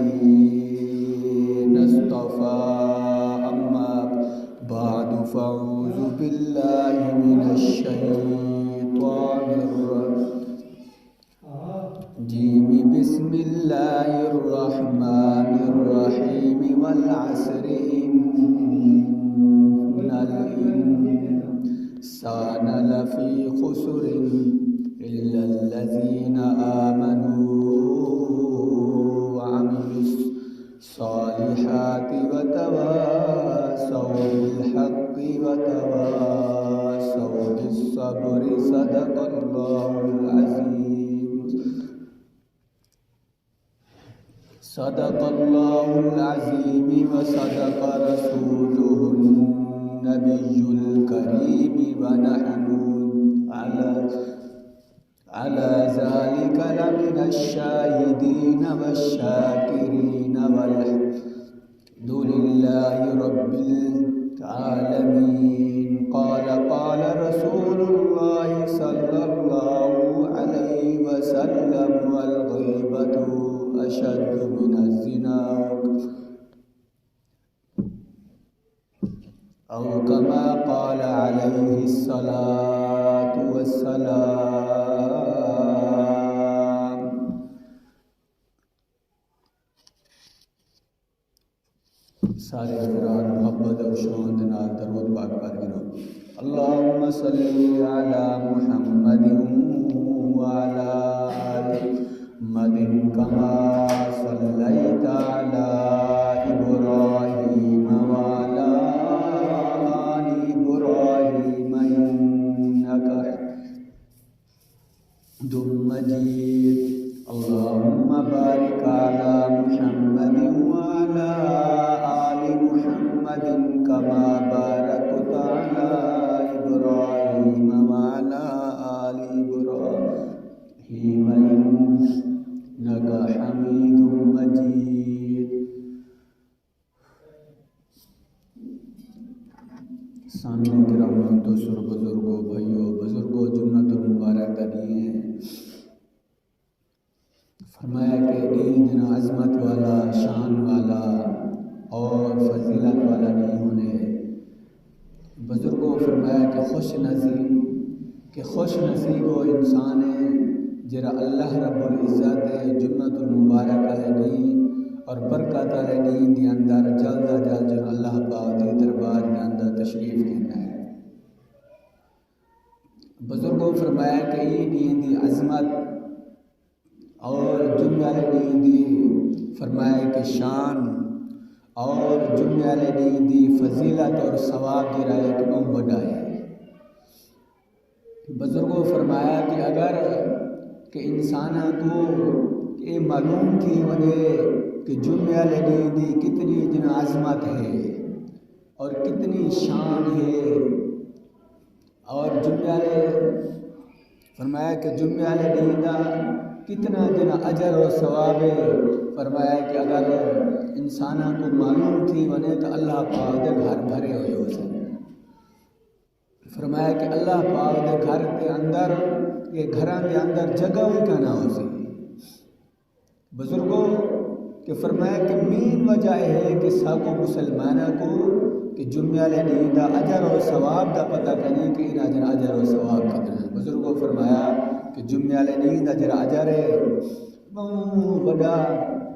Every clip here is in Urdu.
الذين اصطفى أما بعد فأعوذ بالله من الشيطان الرجيم بسم الله الرحمن الرحيم والعصر إن الإنسان لفي خسر إلا الذين آمنوا وعملوا الصالحات وتواصوا بالحق وتواصوا بالصبر صدق الله العظيم صدق الله العظيم وصدق رسوله النبي الكريم ونحن على ذلك لمن الشاهدين والشاكرين والحمد لله رب العالمين قال رسول الله صلى الله عليه وسلم والغيبة أشد من الزنا أو كما قال عليه الصلاة والسلام سارے حضرات محبت اور شوق نال درود پاک پڑھ گرو اللهم صل على محمد وعلى آل محمد كما صليت على إبراهيم وعلى آل إبراهيم إنك حميد مجيد اللهم بارك على محمد وعلى آل محمد كما باركت على إبراهيم وعلى آل إبراهيم إنك حميد مجيد سامعین کرام دوستوں بزرگوں بھائیوں بزرگوں جنت المبارک کا دین ہے فرمایا کہ دین جنا عظمت والا شان والا اور فضیلت والا نہیں ہونے بزرگوں فرمایا کہ خوش نصیب وہ انسان ہے جرا اللہ رب العزت جنت المبارک والے دین اور برکت والے دین کے اندر جلد جلد اللہ پاک کے دربار کے اندر تشریف کرنا ہے بزرگوں فرمایا کہ یہ دین کی عظمت اور جمعہ دین دی فرمایا کہ شان اور جمعہ دین دی فضیلت اور ثواب کی رائے کیوں بڑا ہے بزرگوں فرمایا کہ اگر کہ انسانوں کو یہ معلوم تھی وجہ کہ جمعہ دین دی کتنی جنا عظمت ہے اور کتنی شان ہے اور جمعہ فرمایا کہ جمعہ دین دا کتنا جنا اجر و ثواب ہے فرمایا کہ اگر انسانوں کو معلوم تھی ونے تو اللہ پاک دے گھر بھرے ہوئے ہو سکتے فرمایا کہ اللہ پاک دے گھر کے اندر یہ گھراں دے اندر جگہ بھی کہنا ہو سکتی بزرگوں کہ فرمایا کہ مین وجہ ہے کہ ساکو مسلمانوں کو کہ جمعہ دین دا اجر و ثواب دا پتہ کریں کہ ان اجر و ثواب کتنا ہے بزرگوں فرمایا کہ جمعہ دین دا جرا اجر ہے بہت بڑا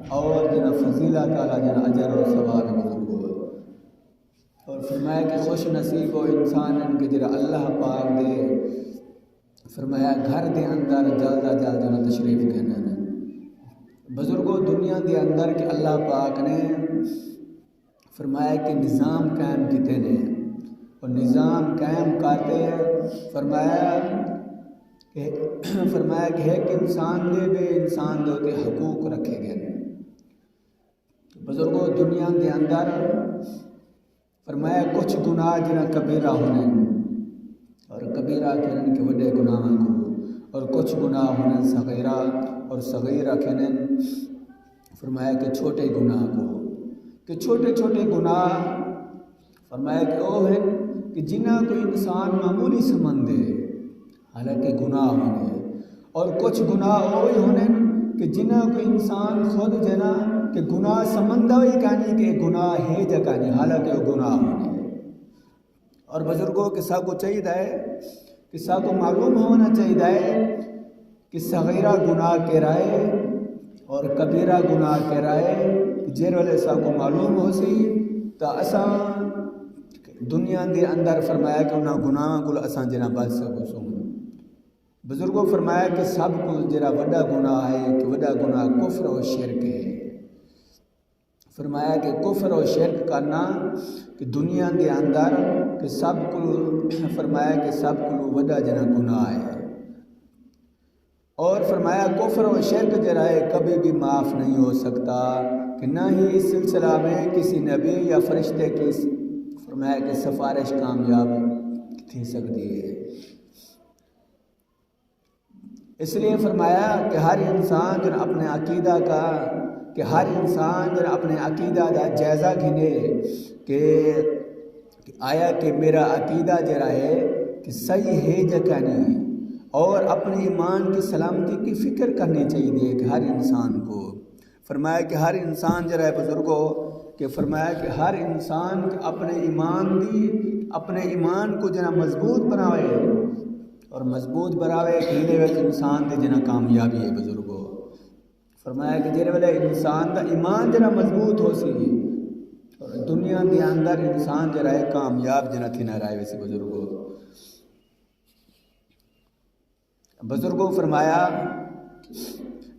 اور جنا فضیلت والا جنا اجر و ثواب ہے بزرگوں اور فرمایا کہ خوش نصیب و انسان کے جرا اللہ پاک دے فرمایا گھر دے اندر جلد جنا تشریف کرنا ہے بزرگوں دنیا دے اندر کہ اللہ پاک نے فرمایا کہ نظام قائم کیتے نے اور نظام قائم کرتے فرمایا کہ ایک انسان دے بے انسان دے ہوتے حقوق رکھے گئے بزرگوں دنیا دے اندر فرمایا کچھ گناہ جنہ کبیرہ ہونے اور کبیرہ کہنے کے وڈے گناہ کو اور کچھ گناہ ہونے صغیرہ اور صغیرہ کہنے فرمایا کہ چھوٹے گناہ کو کہ چھوٹے چھوٹے گناہ فرمایا کہ وہ ہیں کہ جنہ کو انسان معمولی سمجھ دے حالانکہ گناہ ہونے اور کچھ گناہ وہی ہونے کہ جنہ کو انسان خود جنا کہ گناہ سمندہ ہوئی کہانی کہ گناہ ہے جا کہانی حالانکہ وہ گناہ ہونے. اور بزرگوں کے ساتھ کو چاہیے ہے کہ ساتھ کو معلوم ہونا چاہیے ہے کہ صغیرہ گناہ کے رائے اور کبیرہ گناہ کے رائے جیر والے ساتھ کو معلوم ہو سی تو اساں دنیا دے اندر فرمایا کہ انہاں گناہ کو اساں جنا بچ سکو سوں. بزرگوں فرمایا کہ سب کو جرا وڈا گناہ ہے کہ وڈا گناہ کفر و شرک ہے. فرمایا کہ کفر و شرک کرنا کہ دنیا دے اندر کہ سب کو فرمایا کہ سب کو وڈا جنا گناہ ہے. اور فرمایا کفر و شرک جرا ہے کبھی بھی معاف نہیں ہو سکتا کہ نہ ہی اس سلسلہ میں کسی نبی یا فرشتے کی فرمایا کہ سفارش کامیاب تھی سکتی ہے. اس لیے فرمایا کہ ہر انسان جو اپنے عقیدہ کا کہ ہر انسان جو اپنے عقیدہ کا جائزہ گھنے کہ آیا کہ میرا عقیدہ جرا ہے کہ صحیح ہے یا نہیں، اور اپنے ایمان کی سلامتی کی فکر کرنی چاہیے کہ ہر انسان کو. فرمایا کہ ہر انسان جرا ہے بزرگوں کہ فرمایا کہ ہر انسان اپنے ایمان کو جنا مضبوط بناوے اور مضبوط بناوے کہ وقت انسان دے جنا کامیابی ہے. بزرگوں فرمایا کہ جیرے والے انسان دا ایمان جنا مضبوط ہو سی اور دنیا دے اندر انسان جرا ہے کامیاب جنا تھی نہ رائے ویسے. بزرگوں فرمایا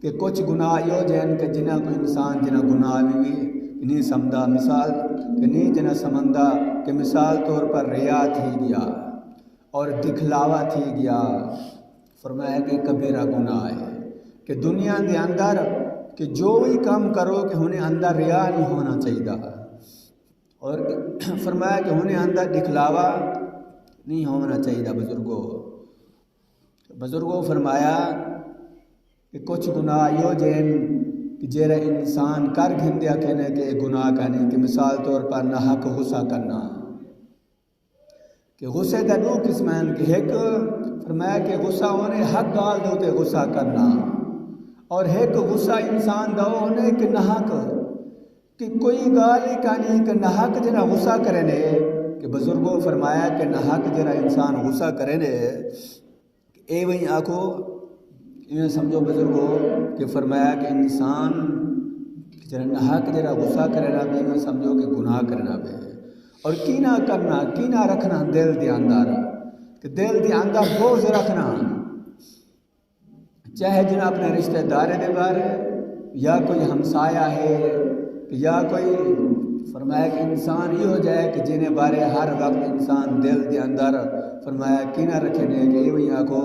کہ کچھ گناہ یہ جن کہ جنہ کو انسان جنا گناہ بھی نہیں سمجھا. مثال کہ نہیں جنا سمندہ کہ مثال طور پر ریا تھی گیا اور دکھلاوا تھی گیا. فرمایا کہ کبیرہ گناہ ہے کہ دنیا دے اندر کہ جو بھی کام کرو کہ انہیں اندر ریا نہیں ہونا چاہیے اور فرمایا کہ انہیں اندر دکھلاوا نہیں ہونا چاہیے. بزرگوں فرمایا کہ کچھ گناہ یہ جن کہ جیرا انسان کر گھندیا کہنے کہ گناہ کہنے کہ مثال طور پر نہ حق غصہ کرنا کہ غصے دا دو قسمیں کہ ایک فرمایا کہ غصہ ہونے حق گال دوتے غصہ کرنا اور ایک غصہ انسان دو ہونے کہ نہ حق کہ کوئی گالی کہانی کہ نہ حق جنا غصہ کرنے کہ بزرگوں فرمایا کہ نہ حق جنا انسان غصہ کرنے اے وہیں آکھو انہیں سمجھو بزرگوں کہ فرمایا کہ انسان جنا حق جنا غصہ کرنا بھی انہیں سمجھو کہ گناہ کرنا بھی اور کینہ کرنا کینہ رکھنا دل دے اندر کہ دل دے اندر بوجھ رکھنا چاہے جنا اپنے رشتہ دار دے بارے یا کوئی ہمسایہ ہے یا کوئی فرمایا کہ انسان یہ ہو جائے کہ جنہیں بارے ہر وقت انسان دل دے اندر فرمایا کینہ رکھنے کہ یہ وہیں آکھو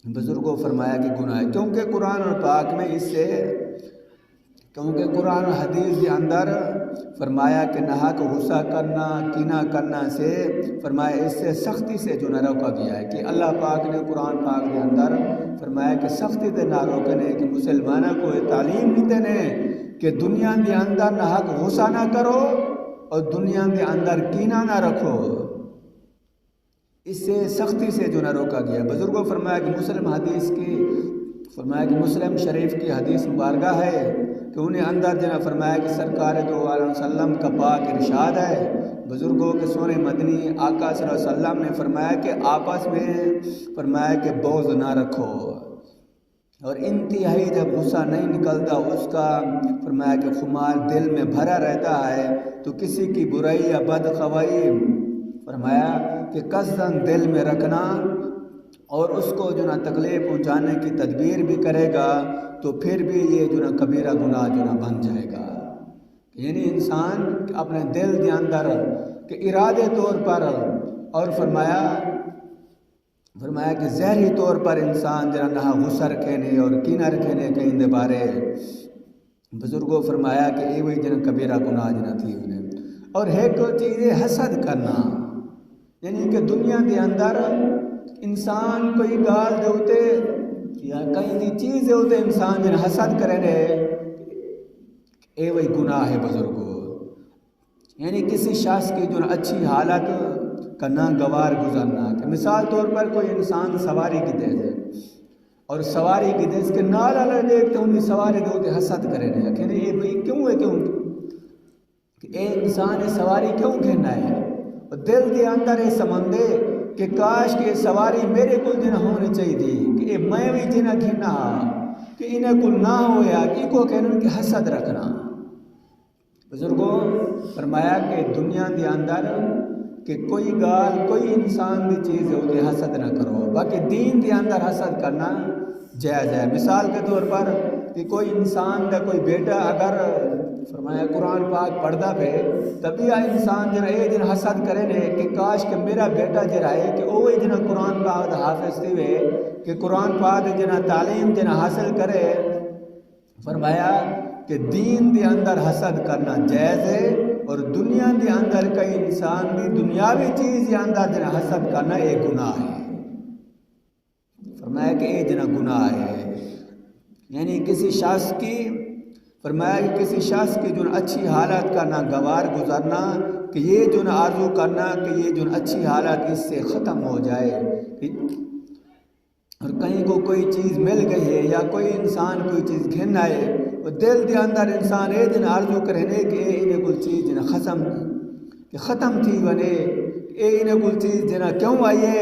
بزرگوں فرمایا کہ گناہ ہے کیونکہ قرآن اور پاک میں اس سے کیونکہ قرآن و حدیث کے اندر فرمایا کہ نہ حق غصہ کرنا کینہ کرنا سے فرمایا اس سے سختی سے جو نہ روکا گیا ہے کہ اللہ پاک نے قرآن پاک کے اندر فرمایا کہ سختی سے نہ روکنے کہ مسلمانوں کو یہ تعلیم نہیں دینے کہ دنیا کے اندر نہ حق غصہ نہ کرو اور دنیا کے اندر کینہ نہ رکھو اس سے سختی سے جو نہ روکا گیا. بزرگوں فرمایا کہ مسلم حدیث کی فرمایا کہ مسلم شریف کی حدیث مبارکہ ہے کہ انہیں اندر جنا فرمایا کہ سرکار دو علیہ وسلم کا پاک ارشاد ہے. بزرگوں کے سونے مدنی آقا صلی اللہ علیہ وسلم نے فرمایا کہ آپس میں فرمایا کہ بغض نہ رکھو اور انتہائی جب غصہ نہیں نکلتا اس کا فرمایا کہ خمار دل میں بھرا رہتا ہے تو کسی کی برائی یا بدخوائی فرمایا کہ قصداً دل میں رکھنا اور اس کو جو نہ تکلیف پہنچانے کی تدبیر بھی کرے گا تو پھر بھی یہ جو نہ کبیرہ گناہ جو نہ بن جائے گا. یعنی انسان اپنے دل کے اندر کہ ارادے طور پر اور فرمایا کہ ظاہری طور پر انسان جنا نہ غصہ رکھنے اور کینہ رکھنے کہیں دے بارے بزرگوں فرمایا کہ یہ وہی جنا کبیرہ گناہ جنا تھی انہیں. اور ایک چیز حسد کرنا یعنی کہ دنیا کے اندر انسان کوئی گال دے ہوتے یا کہیں دی چیز دے ہوتے انسان جن حسد کرنے اے وہی گناہ ہے. بزرگوں یعنی کسی شخص کی جو اچھی حالت کا ناگوار گزرنا کہ مثال طور پر کوئی انسان سواری کی دے اور سواری کی دس کے نالا لڑ دیکھتے انہیں سواری دے ہوتے حسد کرے رہے کہ یہ بھئی کیوں ہے کیوں کہ اے انسان سواری کیوں کھینا ہے اور دل دے اندر یہ سمندے کہ کاش کہ سواری میرے کو جنہ ہونے چاہیے تھی کہ میں بھی جنہ کھینا کہ انہیں کو نہ ہویا کہ کو کہنا کہ حسد رکھنا. بزرگوں فرمایا کہ دنیا دے اندر کہ کوئی گال کوئی انسان دی چیز ہوتی حسد نہ کرو، باقی دین دے اندر حسد کرنا جائز ہے. مثال کے طور پر کہ کوئی انسان دا کوئی بیٹا اگر فرمایا قرآن پاک پڑھدا پہ تبھی انسان جنہ اے جنہ حسد کرے نے کہ کاش کہ میرا بیٹا جنہ ہے کہ اوہی جنہ قرآن پاک حافظ تھی وے کہ قرآن پاک جنہ تعلیم جنہ حاصل کرے. فرمایا کہ دین دے اندر حسد کرنا جائز ہے اور دنیا دے اندر کئی انسان بھی دنیاوی چیز دے اندر جنہ حسد کرنا ایک گناہ ہے. فرمایا کہ یہ جنہ گناہ ہے، یعنی کسی شخص کی فرمایا کہ کسی شخص کی جو اچھی حالت کا ناگوار گزرنا کہ یہ جو آرزو کرنا کہ یہ جو اچھی حالت اس سے ختم ہو جائے، اور کہیں کو کوئی چیز مل گئی ہے یا کوئی انسان کوئی چیز گھن آئے اور دل دے اندر انسان یہ جن آرزو کرنے کہ انہیں کوئی چیز جن ختم تھی بنے انہیں کوئی چیز جنہ کیوں آئیے.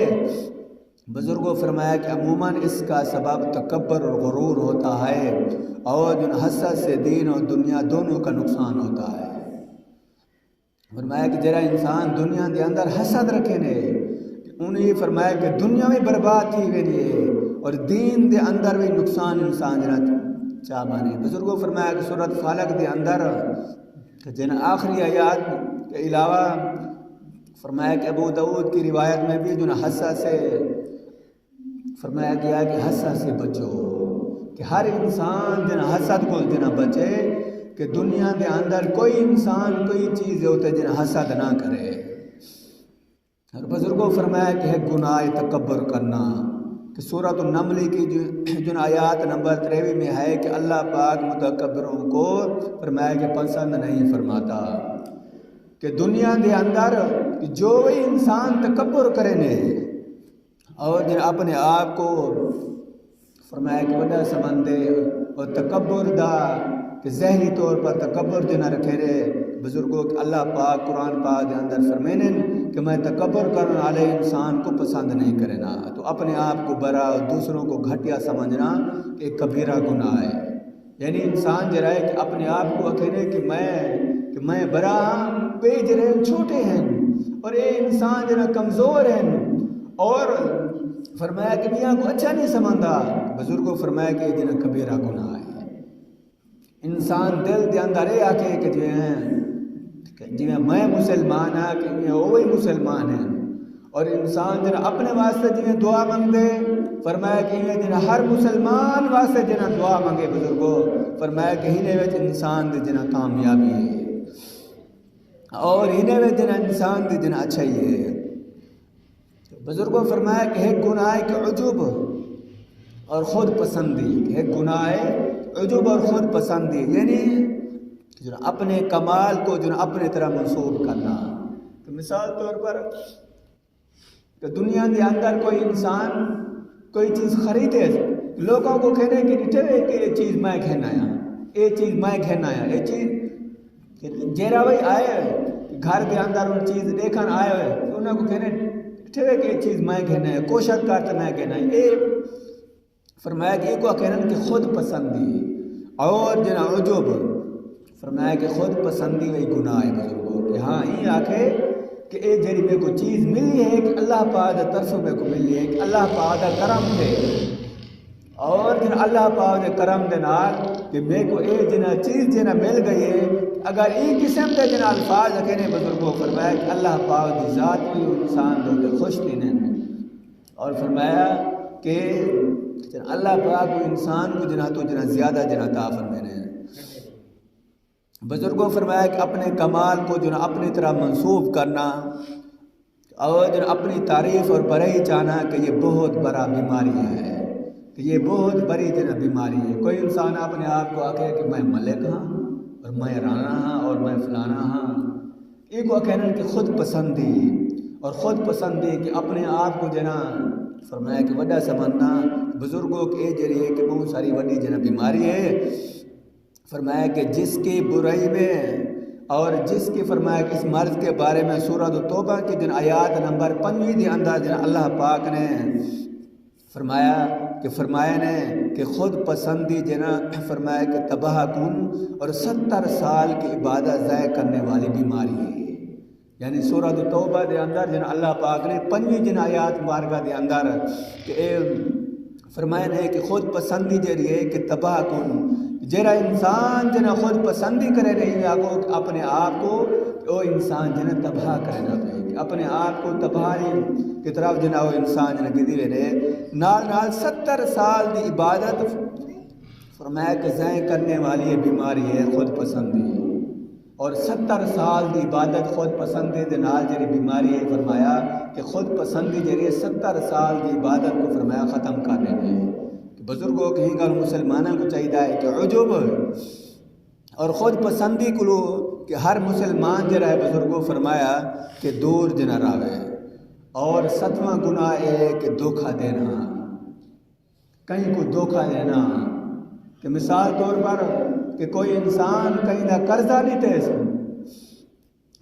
بزرگوں فرمایا کہ عموماً اس کا سبب تکبر اور غرور ہوتا ہے اور جن حسد سے دین اور دنیا دونوں کا نقصان ہوتا ہے. فرمایا کہ جرا انسان دنیا دے اندر حسد رکھے نے انہیں فرمایا کہ دنیا میں برباد تھی گئی ہے اور دین دے اندر بھی نقصان انسان جنہ چاہ بانے. بزرگوں فرمایا کہ سورۃ فلق دے اندر جن آخری آیات کے علاوہ فرمایا کہ ابو داؤد کی روایت میں بھی جن حسد سے فرمایا گیا کہ حسد سے بچو کہ ہر انسان جن حسد کو جن بچے کہ دنیا دے اندر کوئی انسان کوئی چیز ہوتے جن حسد نہ کرے. اور بزرگوں فرمایا کہ ہے گناہ تکبر کرنا کہ سورۃ النمل کی جن آیات نمبر 23 میں ہے کہ اللہ پاک متکبروں کو فرمایا کہ پسند نہیں فرماتا کہ دنیا دے اندر جو بھی انسان تکبر کرے نے اور جن اپنے آپ کو فرمایا کہ وڈا سمندے اور تکبر دا کہ ذہنی طور پر تکبر جنہ رکھے رہے. بزرگوں کہ اللہ پاک قرآن پاک دے اندر فرمینے کہ میں تکبر کرنے والے انسان کو پسند نہیں کرنا. تو اپنے آپ کو بڑا اور دوسروں کو گھٹیا سمجھنا ایک کبیرہ گناہ ہے. یعنی انسان جرا ہے کہ اپنے آپ کو کہنے کہ میں بڑا ہوں بے جرے چھوٹے ہیں اور یہ انسان جنا کمزور ہیں اور فرمایا کہ میاں کو اچھا نہیں سمجھتا. بزرگوں فرمایا کہ یہ جنا کبیرہ گناہ ہے. انسان دل دے اندر یہ آکے کہ جی میں مسلمان ہاں کہ وہی مسلمان ہیں اور انسان جنا اپنے واسطے جنہیں دعا مانگے فرمایا کہ جنا ہر مسلمان واسطے جنا دعا مانگے. بزرگوں فرمایا کہ انہیں انسان دے جنا کامیابی ہے اور انہیں جنا انسان دے جنا اچھا ہی ہے. بزرگوں فرمایا کہ ایک گناہ ہے کہ عجب اور خود پسندی. ایک گناہ ہے عجب اور خود پسندی یعنی اپنے کمال کو جو اپنے طرح منسوب کرنا. تو مثال طور پر کہ دنیا کے اندر کوئی انسان کوئی چیز خریدے لوگوں کو کہنے کہ یہ چیز میں کہنا ہے یہ چیز میں کہنا ہے یہ چیز جیرا بھائی آئے گھر کے اندر ان چیز دیکھن آئے ہوئے تو انہوں کو کہنے کہ یہ چیز میں کہنا ہے کوشش کرتے میں کہنا ہے. یہ فرمایا کہ یہ کو کہنا کہ خود پسندی اور جنا عجب فرمایا کہ خود پسندی وہی گناہ ہے. بزرگوں کہ ہاں یہ آکھے کہ اے جری میں کو چیز ملی ہے کہ اللہ پاک دا طرف میں کو ملی ہے کہ اللہ پاک دا کرم دے اور جن اللہ پاک دے کرم دے نال کہ میں کو اے جنا چیز جنا مل گئی ہے اگر ایک قسم دے جنا الفاظ کہنے. بزرگوں فرمایا کہ اللہ پاک دی ذات کوئی انسان دے خوش تھی اور فرمایا کہ اللہ پاک کو انسان کو جنا تو جنا زیادہ جنا عطا فرمانے ہیں. بزرگوں فرمایا کہ اپنے کمال کو جو اپنی طرح منسوب کرنا اور جو اپنی تعریف اور بڑائی چاہنا کہ یہ بہت بڑا بیماری ہے کہ یہ بہت بڑی جنا بیماری ہے. کوئی انسان اپنے آپ کو آکھے کہ میں ملک ہاں اور میں رانا ہاں اور میں فلانا ہاں. یہ کو کہنا کہ خود پسندی اور خود پسندی کہ اپنے آپ کو جنا فرمایا کہ وڈا سمجھنا بزرگوں کے ذریعے کہ بہت ساری وڈی جنا بیماری ہے، فرمایا کہ جس کی برائی میں اور جس کی فرمایا کہ اس مرض کے بارے میں سورۃ توبہ کی جن آیات نمبر 5 کے اندر جن اللہ پاک نے فرمایا نے کہ خود پسندی جنا فرمایا کہ تباہ کن اور 70 سال کی عبادت ضائع کرنے والی بیماری ہے۔ یعنی سورۃ توبہ دے اندر جن اللہ پاک نے 5 جن آیات مبارکہ دے اندر کہ فرمایا نے کہ خود پسندی ذریعے کہ تباہ کن، جرا انسان جنا خود پسندی کرے نہیں آگو اپنے آپ کو، وہ انسان جنا تباہ کرنا پہ اپنے آپ کو تباہی کی طرف جنا وہ انسان جنا گدی وینے نال 70 سال دی عبادت فرمایا کہ ضائع کرنے والی بیماری ہے خود پسندی، اور 70 سال دی عبادت خود پسندی دے نال جری بیماری ہے، فرمایا کہ خود پسندی جری 70 سال دی عبادت کو فرمایا ختم کرنے دے۔ بزرگوں کہیں گا مسلمانوں کو چاہیے ہے کہ عجب اور خود پسندی کو کہ ہر مسلمان جرا ہے بزرگوں فرمایا کہ دور جنا راوے، اور 7واں گناہ ہے کہ دھوکہ دینا، کہیں کو دھوکہ دینا، کہ مثال طور پر کہ کوئی انسان کہیں نہ قرضہ لیتے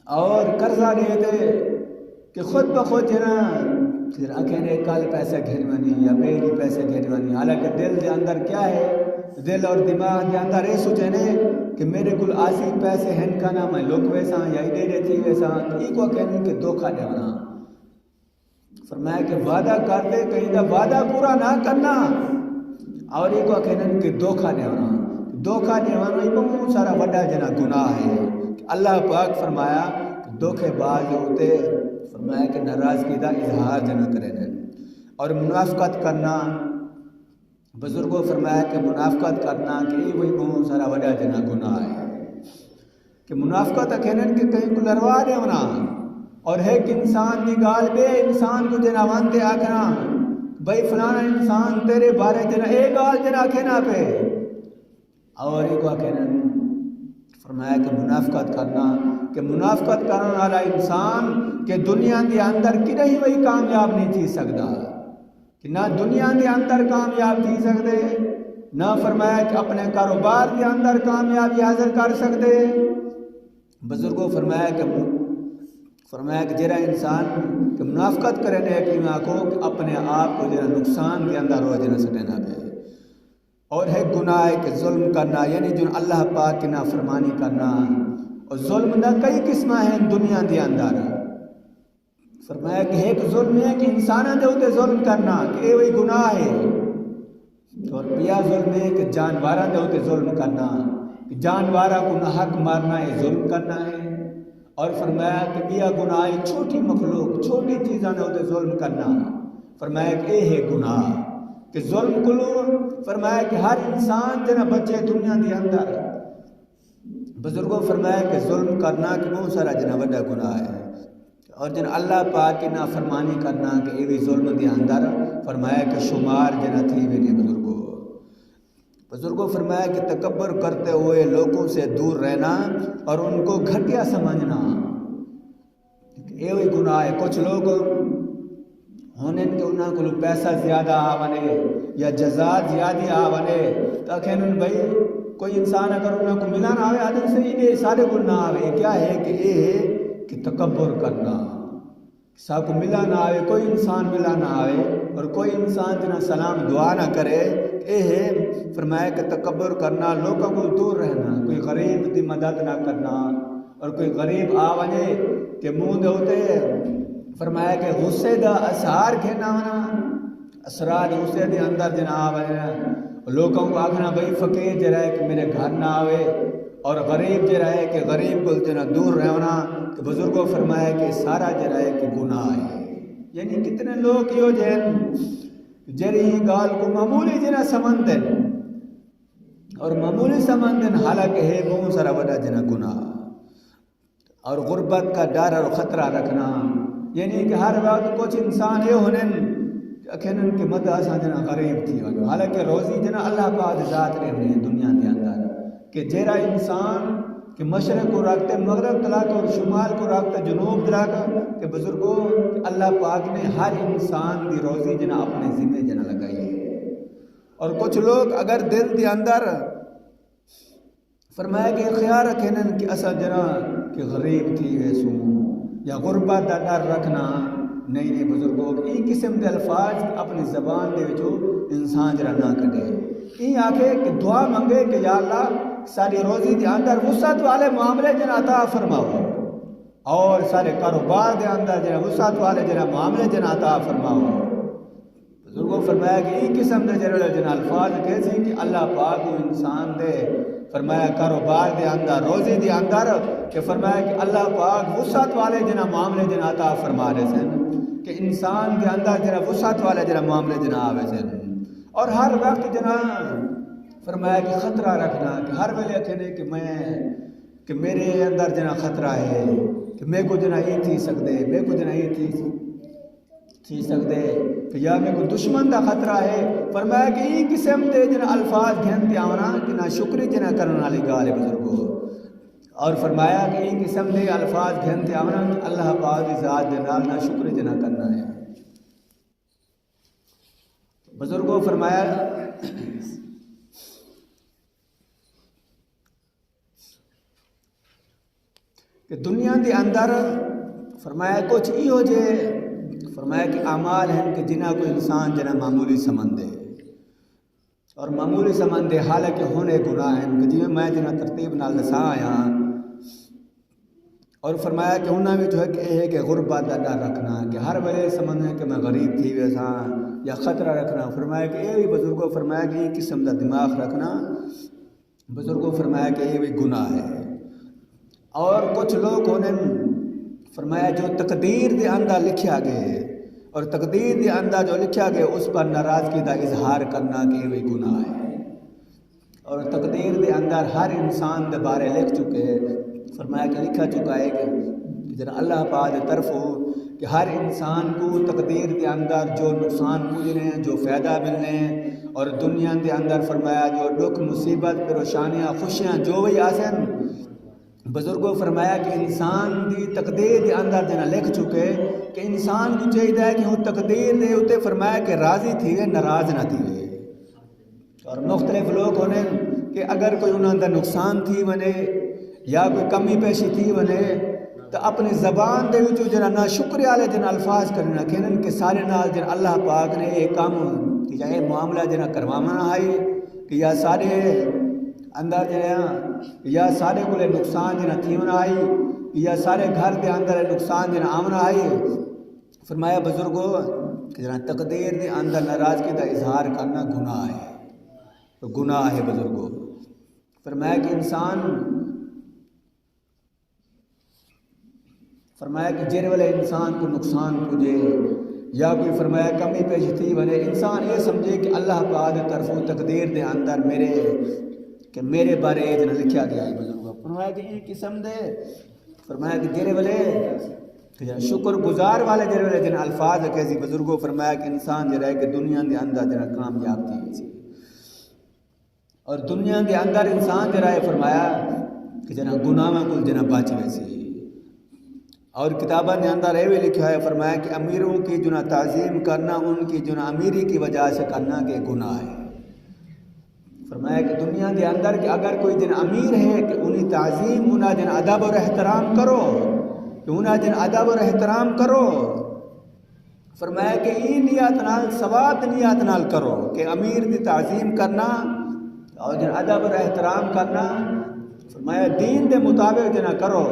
اور قرضہ لیتے کہ خود بخود جنا پھر اکھینے کل پیسے گھنوانی یا میری پیسے گھنوانی، حالانکہ دل دے اندر کیا ہے، دل اور دماغ دے اندر یہ سوچنے کہ میرے کل آسی پیسے ہیں کا نام ہے لوگ ویسا یا دے تھی ویسا، یہ کو کہنے کہ دھوکہ دینا۔ فرمایا کہ وعدہ کرتے کہیں دا وعدہ پورا نہ کرنا، اور یہ کو کہنے کہ دھوکہ دینا۔ دھوکہ دینا یہ بہت سارا بڑا جنا گناہ ہے کہ اللہ پاک فرمایا کہ دھوکے باز ہوتے، فرمایا کہ ناراضگی کا اظہار جنا کریں، اور منافقت کرنا، بزرگوں فرمایا کہ منافقت کرنا کہ یہ وہی بہت سارا بڑا جنا گناہ ہے کہ منافقت کہنے کہ کہیں کو لڑوا دے ہونا، اور ہے کہ انسان دی گال بے انسان کو جنا وانتے آکھنا بھائی فلانا انسان تیرے بارے جنا ایک گال جنا کہنا پہ، اور ایک کہنا فرمایا کہ منافقت کرنا، کہ منافقت کرنے والا انسان کہ دنیا کے اندر کی نہیں وہی کامیاب نہیں تھی سکتا، کہ نہ دنیا کے اندر کامیاب تھی سکتے، نہ فرمایا کہ اپنے کاروبار کے اندر کامیابی حاصل کر سکتے۔ بزرگوں فرمایا کہ جرا انسان کہ منافقت کرنے کی ماں کو کہ اپنے آپ کو جرا نقصان کے اندر ہو جنا سٹنا پہ، اور ہے گناہ کہ ظلم کرنا، یعنی جو اللہ پاک کی نافرمانی کرنا، اور ظلم نہ کئی قسم ہیں دنیا کے اندر۔ فرمایا کہ ایک ظلم ہے کہ انسانوں دے ہوتے ظلم کرنا کہ یہ وہی گناہ ہے، اور بیا ظلم ہے کہ جانوراں دے ہوتے ظلم کرنا کہ جانوراں کو نہ حق مارنا ہے ظلم کرنا ہے، اور فرمایا کہ بیا گناہ ہے چھوٹی مخلوق چھوٹی چیزاں دے ہوتے ظلم کرنا، فرمایا کہ یہ ہے گناہ کہ ظلم کلو، فرمایا کہ ہر انسان جنا بچے دنیا کے اندر، بزرگوں فرمایا کہ ظلم کرنا کہ بہت سارا جنا بڑا گناہ ہے، اور جن اللہ پاک کی نافرمانی کرنا کہ یہ بھی ظلم دے اندر فرمایا کہ شمار جنا تھی میرے بزرگوں فرمایا کہ تکبر کرتے ہوئے لوگوں سے دور رہنا اور ان کو گھٹیا سمجھنا، یہ بھی گناہ ہے۔ کچھ لوگ ہونے کہ انہوں کو پیسہ زیادہ آوانے یا جزات زیادہ آوانے، تاکہ انہوں بھائی کوئی انسان اگر انہوں کو ملا نہ آوے آدم سے انہیں سارے گل نہ آوے، کیا ہے کہ یہ ہے کہ تکبر کرنا، سب کو ملا نہ آوے، کوئی انسان ملا نہ آوے اور کوئی انسان جنہیں سلام دعا نہ کرے، یہ ہے فرمایا کہ تکبر کرنا، لوگوں کو دور رہنا، کوئی غریب کی مدد نہ کرنا، اور کوئی غریب آونے کہ منہ دے ہوتے فرمایا کہ غصے دا اثار کھینا ہونا، اسرار غصے دے اندر جنا آوے، لوگوں کو آکھنا بھائی فقیر جرا ہے کہ میرے گھر نہ آوے، اور غریب جرا ہے کہ غریب کو جنا دور رہنا، کہ بزرگوں فرمایا کہ سارا جرا ہے کہ گناہ ہے۔ یعنی کتنے لوگ یہ جن جری گال کو معمولی جنا سمندن اور معمولی سمندن حالانکہ ہے بہت سارا بڑا جنا گناہ، اور غربت کا ڈر اور خطرہ رکھنا، یعنی کہ ہر وقت کچھ انسان یہ ہونے اکھینن کے مدد آسان جنا غریب تھی، حالانکہ روزی جنا اللہ پاک ذات نے ہوئی دنیا کے اندر، کہ جیرا انسان کہ مشرق کو رکھتے مغرب طلاق اور شمال کو رکھتے جنوب طلاق، کہ بزرگوں اللہ پاک نے ہر انسان کی روزی جنا اپنے ذمہ جنا لگائی ہے، اور کچھ لوگ اگر دل دے اندر فرمایا کہ خیال رکھیں کہ اصل جنا کہ غریب تھی ویسوں یا غربت دا ڈر رکھنا نہیں بزرگوں ای قسم کے الفاظ اپنی زبان دے وچوں انسان جرا نہ کڈے ای آکھے کہ دعا منگے کہ یا اللہ ساری روزی دے اندر وسعت والے معاملے جنا عطا فرماؤ اور سارے کاروبار دے اندر جنا وسعت والے جنا معاملے جنا عطا فرماؤ بزرگوں فرمایا کہ ای قسم دے جنا الفاظ کیسے کہ اللہ پاک کو انسان دے فرمایا کاروبار دے اندر روزی دے اندر کہ فرمایا کہ اللہ پاک وسعت والے جنا معاملے جنا عطا فرما رہے سن کہ انسان دے اندر جنا وسعت والے جنا معاملے جنا آوے سن اور ہر وقت جنا فرمایا کہ خطرہ رکھنا کہ ہر ویلے کہنے کہ میرے اندر جنا خطرہ ہے کہ میں کو جنا یہ تھی سکدے میں کو جنا یہ تھی سکدے کہ یا میں کو دشمن دا خطرہ ہے فرمایا کہ یہ قسم دے جنا الفاظ گھنتے آونا کہ نہ شکری جنا کرنا والی گال بزرگو اور فرمایا کہ یہ قسم دے الفاظ گھنتے آونا کہ اللہ پاک کی ذات دے نال نہ شکری جنا کرنا ہے بزرگوں فرمایا کہ دنیا دے اندر فرمایا کچھ ای ہو جے فرمایا کہ اعمال ہیں کہ جنہ کو انسان جنہ معمولی سمندے اور معمولی سمندے حالانکہ ہونے گناہ ہیں کہ جنہیں میں جنہ ترتیب نال دسا آیا اور فرمایا کہ انہوں نے جو ہے کہ یہ ہے کہ غربت دا ڈر رکھنا کہ ہر ویلے سمجھنا کہ میں غریب تھی ویسا یا خطرہ رکھنا فرمایا کہ یہ بھی بزرگوں فرمایا کہ یہ قسم دا دماغ رکھنا بزرگوں فرمایا کہ یہ بھی گناہ ہے اور کچھ لوگ انہیں فرمایا جو تقدیر دے اندر لکھیا گئے اور تقدیر دے اندر جو لکھیا گئے اس پر ناراضگی دا اظہار کرنا کہ یہ بھی گناہ ہے اور تقدیر دے اندر ہر انسان دے بارے لکھ چکے فرمایا کہ لکھا چکا ہے کہ جنہاں اللہ پاک دے طرف ہو کہ ہر انسان کو تقدیر دے اندر جو نقصان پوجنے ہیں جو فائدہ ملنے ہیں اور دنیا دے اندر فرمایا جو دکھ مصیبت پریشانیاں خوشیاں جو بھی آسن بزرگوں فرمایا کہ انسان دی تقدیر دے اندر جنا لکھ چکے کہ انسان کو چاہیے کہ وہ تقدیر دے اتے فرمایا کہ راضی تھی وے ناراض نہ تھی وے اور مختلف لوگ ہونے کہ اگر کوئی انہوں دا نقصان تھی ونے یا کوئی کمی پیشی تھی ونے تو اپنی زبان دے وچوں جنا نہ شکریہ والے جنا الفاظ کرنا کہنن کہ سارے نال جنا اللہ پاک نے یہ کام کہ یا یہ معاملہ جنا کروانا ہے کہ یا سارے اندر جنا یا سارے کو نقصان جنا تھیونا آئی یا سارے گھر دے اندر نقصان جنا آمنا آئی فرمایا بزرگوں کہ جنا تقدیر دے اندر ناراضگی دا اظہار کرنا گناہ ہے تو گناہ ہے بزرگوں فرمایا کہ انسان فرمایا کہ جن والے انسان کو نقصان پہنچے یا کوئی فرمایا کمی پیش تھی بنے انسان یہ سمجھے کہ اللہ پاک طرف تقدیر دے اندر میرے بارے جنا لکھیا گیا ہے بزرگوں فرمایا کہ یہ قسم دے فرمایا کہ جن والے شکر گزار والے جن والے جن الفاظ کیسی بزرگوں فرمایا کہ انسان جو رہے کہ دنیا دے اندر جنا کامیاب تھی اور دنیا دے اندر انسان جو رہے فرمایا کہ جنا گناہ کو جنا بچ ویسی اور کتابہ نے اندر یہ بھی لکھا ہے فرمایا کہ امیروں کی جنا تعظیم کرنا ان کی جنا امیری کی وجہ سے کرنا کہ گناہ ہے فرمایا کہ دنیا کے اندر کہ اگر کوئی جن امیر ہے کہ انہیں تعظیم انہیں جن ادب اور احترام کرو کہ انہیں جن ادب اور احترام کرو فرمایا کہ ای نیت نال ثواب نیت نال کرو کہ امیر دی تعظیم کرنا اور جن ادب اور احترام کرنا فرمایا دین دے مطابق جنا کرو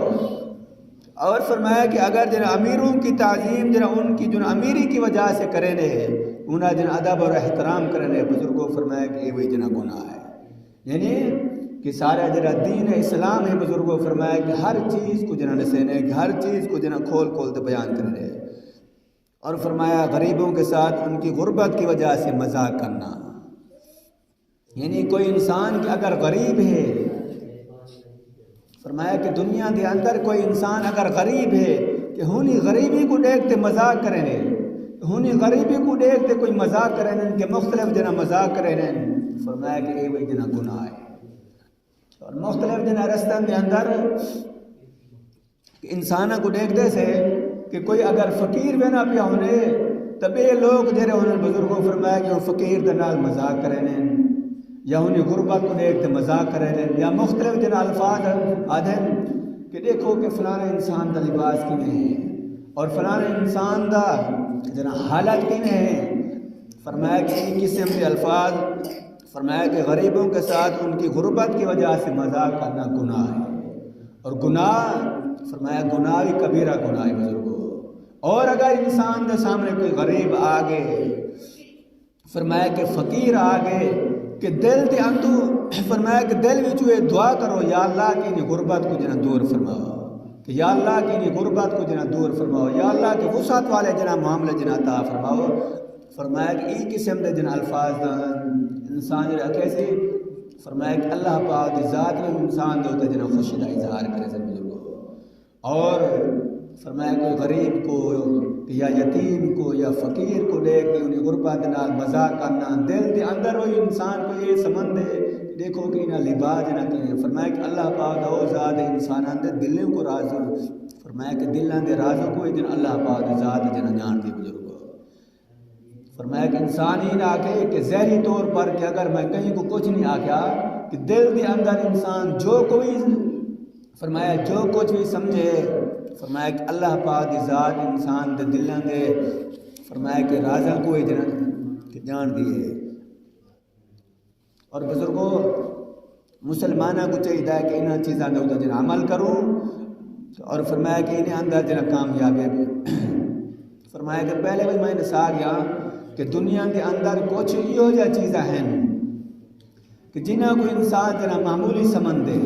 اور فرمایا کہ اگر جن امیروں کی تعظیم جن ان کی جن امیری کی وجہ سے کریں انہیں جن ادب اور احترام کرنے بزرگوں فرمایا کہ یہ وہی جنا گناہ ہے یعنی کہ سارا جنا دین اسلام ہے بزرگوں فرمایا کہ ہر چیز کو جنا نسینے کہ ہر چیز کو جنا کھول کھول تو بیان کرنے اور فرمایا غریبوں کے ساتھ ان کی غربت کی وجہ سے مذاق کرنا یعنی کوئی انسان کہ اگر غریب ہے فرمایا کہ دنیا کے اندر کوئی انسان اگر غریب ہے کہ ہونی غریبی کو دیکھتے مذاق کریں ہونی غریبی کو دیکھتے کوئی مذاق کریں کہ مختلف جنا مذاق کریں فرمایا کہ یہ وہی جنا گناہ ہے اور مختلف جنا رستان کے اندر انسانوں کو دیکھتے سے کہ کوئی اگر فقیر بنا پیا ہونے تبے لوگ جڑے انہوں بزرگوں فرمایا کہ وہ فقیر دے نال مذاق کرے نے یا انہیں غربت کو دیکھ تے مذاق کرے نے یا مختلف جن الفاظ آدھن کہ دیکھو کہ فلانے انسان دا لباس کیویں ہے اور فلانے انسان دا جنا حالت کیویں ہے. فرمایا کہ ان قسم کے الفاظ فرمایا کہ غریبوں کے ساتھ ان کی غربت کی وجہ سے مذاق کرنا گناہ ہے. اور گناہ فرمایا گناہ بھی کبیرہ گناہ ہے بزرگوں. اور اگر انسان کے سامنے کوئی غریب آگے فرمایا کہ فقیر آگے کہ دل تے اندو فرمایا کہ دل وچوں یہ دعا کرو یا اللہ کی انہیں غربت کو جنا دور فرماؤ کہ یا اللہ کی انہیں غربت کو جنا دور فرماؤ یا اللہ کے وسعت والے جنا معاملے جنا عطا فرماؤ. فرمایا کہ ای قسم دے جن الفاظ دا انسان جڑا کیسے فرمایا کہ اللہ پاک دی ذات میں انسان دے ہوتا جنا خوشی دا اظہار کرے سے بزرگوں. اور فرمایا کوئی غریب کو یا یتیم کو یا فقیر کو دیکھ کے انہیں غربت نال مذاق کرنا دل دے اندر وہی انسان کو یہ سمجھ دے دیکھو کہ انہیں لباس نہ کریں. فرمایا کہ اللہ پاک او ذات انسانان دے دلوں کو راز فرمایا کہ دلان دے رازوں کو جن اللہ پاک دی ذات جنا جان دی بزرگوں. فرمایا کہ انسان ہی نہ آکے کہ ظاہری طور پر کہ اگر میں کہیں کو کچھ نہیں آکھا کہ دل دے اندر انسان جو کوئی فرمایا جو کچھ بھی سمجھے فرمایا کہ اللہ پاک دی ذات انسان دے دلوں دے فرمایا کہ رازاں کو جان دیے. اور بزرگوں مسلمانوں کو چاہیے کہ انہاں چیزاں دے اوپر جنا عمل کروں اور فرمایا کہ انہیں اندر جنا کامیابی فرمایا کہ پہلے بھی میں نے سا گیا کہ دنیا کے اندر کچھ یہ جا چیزیں ہیں کہ جنہاں کو انسان جنا معمولی سمجھ دے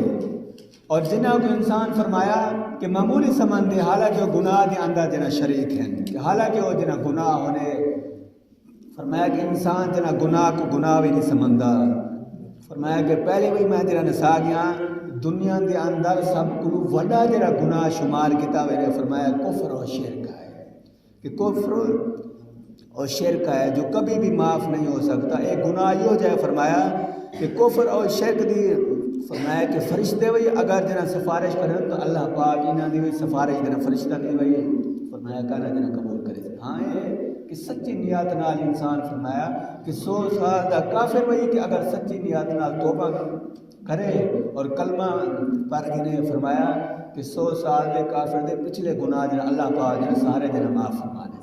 اور جنہاں کو انسان فرمایا کہ معمولی سمجھ دے حالانکہ وہ گناہ کے اندر جنا شریک ہیں کہ حالانکہ وہ جنا گناہ ہونے فرمایا کہ انسان جنا گناہ کو گناہ بھی نہیں سمجھتا. فرمایا کہ پہلے بھی میں جنا نسا گیا دنیا کے اندر سب کو وڈا جنا گناہ شمار کیتا ہوئے نے فرمایا کفر اور شرک ہے کہ کفر اور شرک ہے جو کبھی بھی معاف نہیں ہو سکتا. ایک گناہ یہ ہو جائے فرمایا کہ کفر اور شرک دی فرمایا کہ فرشتے وہی اگر جنا سفارش کریں تو اللہ پاک انہاں دی وہی سفارش جنا فرشتہ دی وہی فرمایا کہنا جنا قبول کرے. ہاں یہ کہ سچی نیت نال انسان فرمایا کہ 100 سال دا کافر وہی کہ اگر سچی نیت نال توبہ کرے اور کلمہ پڑھ کے فرمایا کہ 100 سال دے کافر دے پچھلے گناہ جنا اللہ پاک جنا سارے جنا معاف فرما دے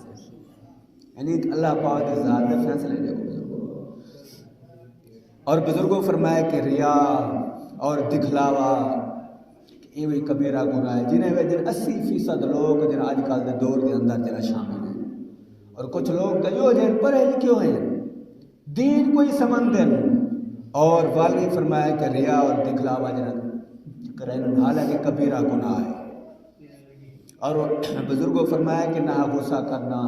یعنی کہ اللہ پاک دے ذات دے فیصلے دے بزرگوں. اور بزرگوں فرمایا کہ ریا اور دکھلاوا یہ بھی کبیرہ گناہ ہے جنہیں وہ جن 80% لوگ جن آج کل دے دور کے اندر جنا شامل ہیں. اور کچھ لوگ تو یہ جن پڑھے لکھے ہیں دین کوئی سمجھ دیں اور والدی فرمایا کہ ریا اور دکھلاوا جنا کریں حالانکہ کبیرہ گناہ ہے. اور بزرگوں فرمایا کہ نہ غصہ کرنا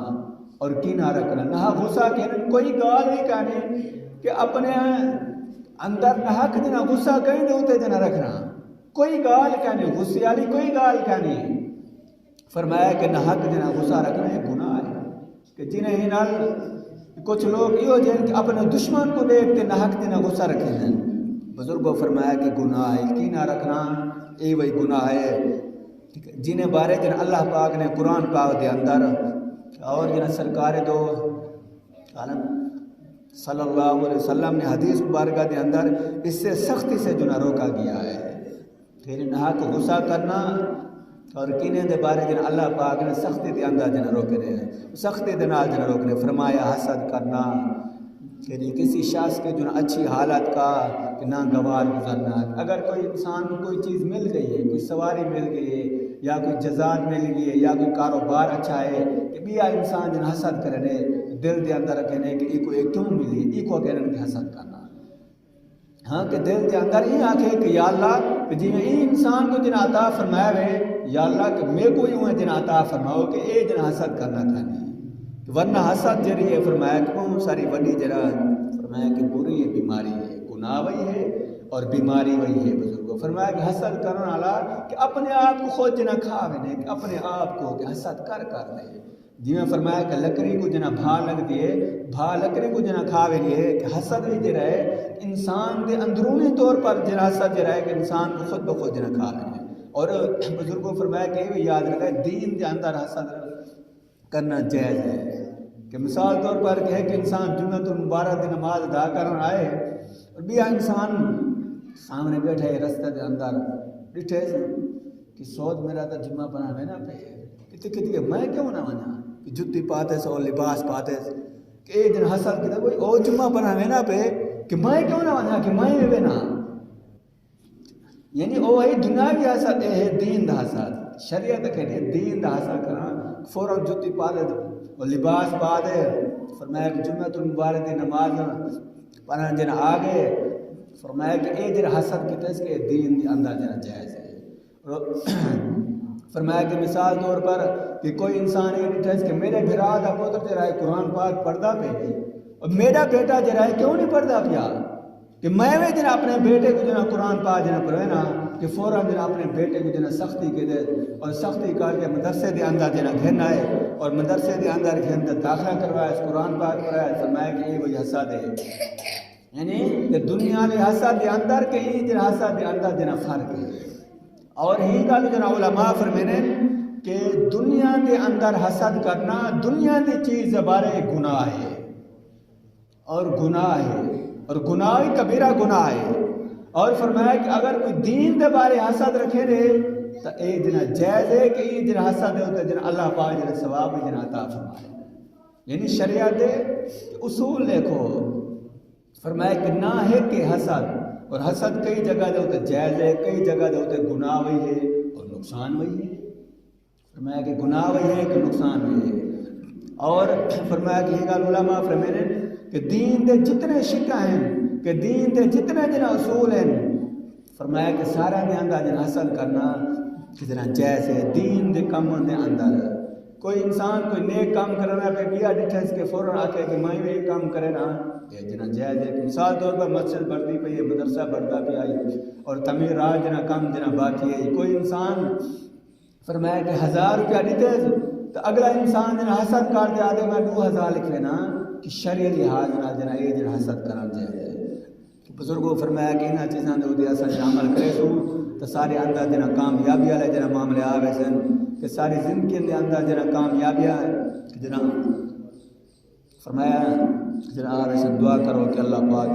اور کینہ رکھنا نہ غصہ کہنا کوئی گال نہیں کہنے کہ اپنے اندر نہ حق جنا غصہ کہیں دے ہوتے جنا رکھنا کوئی گال کہنے غصے والی کوئی گال کہنے. فرمایا کہ نہ حق جنا غصہ رکھنا یہ گناہ ہے کہ جنہیں ہی نال کچھ لوگ یہ جن کہ اپنے دشمن کو دیکھتے نہ حق جنا غصہ رکھے ہیں. بزرگوں فرمایا کہ گناہ ہے کینہ رکھنا یہ وہی گناہ ہے جنہیں بارے جن اللہ پاک نے قرآن پاک دے اندر اور جن سرکار دو عالم صلی اللہ علیہ وسلم نے حدیث مبارکہ دے اندر اس سے سختی سے جنا روکا گیا ہے. پھر نہ کو غصہ کرنا اور کینے دے بارے جن اللہ پاک نے سختی دے اندر جنا روکے رہے سختی دے نال جنا روکنے. فرمایا حسد کرنا یعنی کسی شخص کے جو اچھی حالت کا کہ نہ گوار گزرنا. اگر کوئی انسان کو کوئی چیز مل گئی ہے کوئی سواری مل گئی ہے یا کوئی جزات مل گئی ہے یا کوئی کاروبار اچھا ہے کہ بیا انسان جن حسد کرنے دل دے اندر رکھنے کہ ای کو ایک کیوں ملی ای کو کہنے کہ حسد کرنا. ہاں کہ دل دے اندر یہ آکھے کہ یا اللہ کہ جی میں ای انسان کو جن عطا فرمایا ہے یا اللہ کہ میں کوئی ہوں جن عطا فرماؤ کہ اے جن حسد کرنا کھانے ورنہ حسد جری ہے فرمایا کہ بہت ساری وڈی جرا فرمایا کہ بری ہے بیماری ہے گناہ وہی ہے اور بیماری وہی ہے. بزرگوں فرمایا کہ حسد کرنے والا کہ اپنے آپ کو خود جنا کھاوے نے کہ اپنے آپ کو کہ حسد کر دے. جی میں فرمایا کہ لکڑی کو جنا بھا لگ دیے بھا لکڑی کو جنا کھاوے لیے کہ حسد بھی جرا ہے انسان دے اندرونی طور پر جنا حسد جرا ہے کہ انسان کو خود بخود جنا کھاوے نے. اور بزرگوں فرمایا کہ یہ یاد رکھے دین دے اندر حسد کرنا جائز ہے کہ مثال طور پر کہ ایک انسان جمعۃ المبارک کی نماز ادا کرنا آئے اور بیا انسان سامنے بیٹھے رستے کے اندر ڈٹھے کہ سود میرا تو جمعہ پڑھا میں نہ پہ کتنے کتنے میں کیوں نہ ونا کہ جتی پاتے سے اور لباس پاتے سے کہ ایک دن حسد کہتا کوئی او جمعہ پڑھا میں نہ پہ کہ میں کیوں نہ ونا کہ میں بھی نہ یعنی او ہے دنیاوی حسد ہے دین دا حسد شریعت کے دین دا حسد کرنا فوراً جتی پاتے اور لباس پاتے فرمایا کہ جمعۃ المبارک کی نماز پڑھنا جن آگے فرمایا کہ اے جن حسد کی تس کے دین کے اندر جنا جائز ہے فرمایا کہ مثال طور پر کہ کوئی انسان یہ ڈٹھے کہ میرے بھرا دا پوتر جرا ہے قرآن پاک پڑھدا پہ اور میرا بیٹا جرا ہے کیوں نہیں پڑھدا پیا کہ میں بھی جنا اپنے بیٹے کو جنا قرآن پاک جنا پڑھے نا کہ فوراً جنا اپنے بیٹے کو جنا سختی کے دے اور سختی کر کے مدرسے دے اندر جنا گھرنا ہے اور مدرسے دے اندر کے اندر داخلہ کروایا اس قرآن پاک پڑھایا فرمایا کہ یہ وہی حسد ہے یعنی کہ دنیا میں حسد دے اندر کے ہی جنا حسد دے اندر جنا فرق ہے اور ہی گل جنا علماء فرمینے کہ دنیا دے اندر حسد کرنا دنیا دی چیز بارے گناہ ہے اور گناہ ہے اور گناہ کبیرہ گناہ ہے اور فرمایا کہ اگر کوئی دین دے بارے حسد رکھے رہے تو اے جنا جائز ہے کہ یہ جنا حسد ہے تو جنا اللہ پاک جنا ثواب جنا عطا فرمائے یعنی شریعت دے اصول دیکھو فرمایا کہ نہ ہے کہ حسد اور حسد کئی جگہ دے ہوتے جائز ہے کئی جگہ دے ہوتے گناہ وہی ہے اور نقصان وہی ہے فرمایا کہ گناہ وہی ہے کہ نقصان وہی ہے اور فرمایا کہ یہ گل علماء فرمینے کہ دین دے جتنے شکا ہیں کہ دین دے جتنے جنا اصول ہیں فرمایا کہ سارا دے اندر جنا حسد کرنا کتنا جائز ہے دین دے کم دے اندر کوئی انسان کوئی نیک کام کرنا پہ بیا ڈٹھے اس کے فوراً آکے کہ میں بھی یہ کام کرے نا یہ جنا جائز ہے مثال طور پر مسجد بڑھتی پہ یہ مدرسہ بڑھتا پہ آئی اور تعمیرات جنا کم جنا باقی ہے کوئی انسان فرمایا کہ 1000 روپیہ دیتے تو اگلا انسان جنا حسد کر دے آدھے میں 2000 لکھ لینا کہ شریع لحاظ جنا یہ جنا حسد کرنا جائز ہے بزرگوں فرمایا کہ انہاں چیزاں دے ہوتے اصل جنا عمل کرے سو تو سارے اندر جنا کامیابی والے جنا معاملے آوے سن کہ ساری زندگی کے اندر جنا کامیابی ہے کہ جنا فرمایا جنا آوے سن دعا کرو کہ اللہ پاک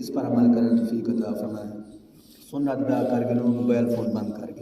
اس پر عمل کرے توفیق عطا فرمائے سنت ادا کر کے موبائل فون بند کر کے